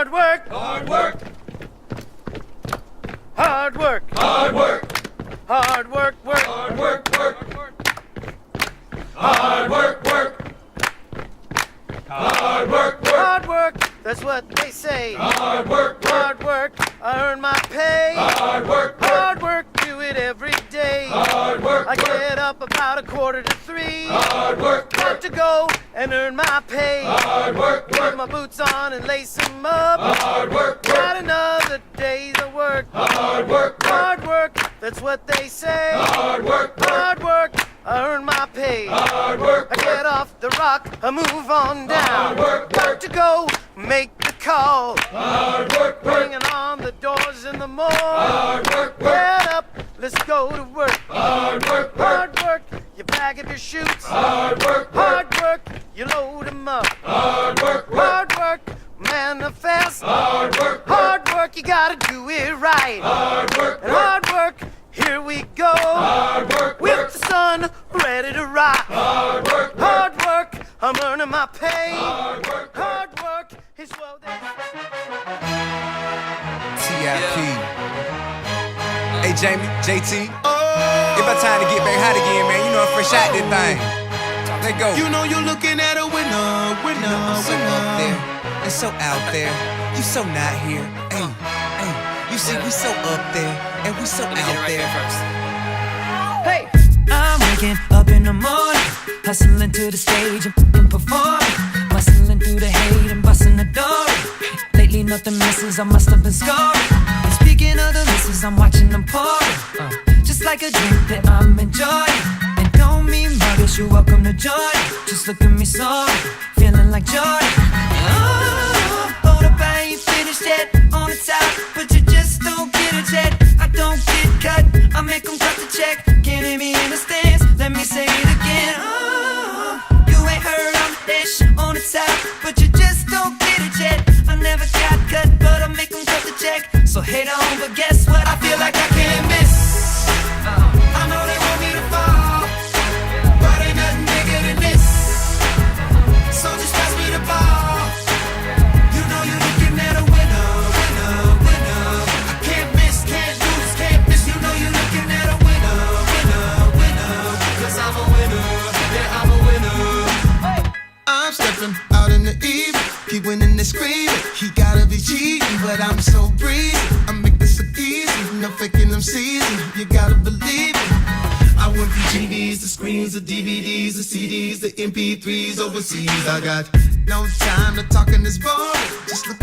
Hard work. Hard work. Hard work. Hard work. Hard work. Work. Hard work. Work. Hard work. Work. Hard work. Work. Hard work. That's what they say. Hard work. Hard work. I earn my pay. Hard work. Hard work. Do it every day. Hard work. I get up about 2:45. Hard work. Got to go and earn my pay. Hard work. Put my boots on and lace them up. Hard work. Got another day's of work. Hard work. Hard work. That's what they say. Hard work. Hard work. I earn my pay. Hard work. I get off the rock, I move on down. Hard work. Got to go, make the call. Hard work. Bringing on the doors in the morning. Hard work. Get up, let's go to work. Hard work. Hard work, you pack up your chutes. Hard work. Hard work, you load them up. Hard work. Hard work, manifest. Hard work. Hard work, you gotta do it right. Hard work. And hard work, here we go. Hard work. With the sun ready to rock. Hard work. Hard work, I'm earning my pay. Hard work. Hard work is well done. TIP. Hey Jamie, JT. It's about time to get back hot again, man. You know I'm fresh out this thing. Let go. You know you're looking at a winner, winner, I'm so winner. up there and so out there. You so not here. Hey, hey. You see, we so up there and we so out there. Hey! I'm waking up in the morning, hustling to the stage and performing, muscling through the hate and busting the door. Lately nothing misses, I must have been scoring. And speaking of the misses, I'm watching them pouring. Just like a drink that I'm enjoying. And don't mean muggish, you're welcome to join. Just look at me sorry, feeling like Jordan. Oh, hold up, I ain't finished yet. On the top, but you just don't get it yet. I don't get cut, I make them cut the check. Can't hear me in the stands, let me say it again. Oh, you ain't heard I'm the dish on the top, but you just don't get it yet. I never got cut, but I make them cut the check. So hate on, but guess what? I feel like I can't miss. I know they want me to fall, but ain't nothing bigger than this. So just pass me the ball. You know you're looking at a winner, winner, winner. I can't miss, can't lose, can't miss. You know you're looking at a winner, winner, winner. 'Cause I'm a winner, yeah, I'm a winner. I'm stepping out in the evening, keep winning and screaming. He gotta be cheating, but I'm so breezy. I make this look easy, no faking them season. You gotta believe it. I went from GDs to screens to DVDs to CDs to MP3s overseas. I got no time to talk in this boring. Just look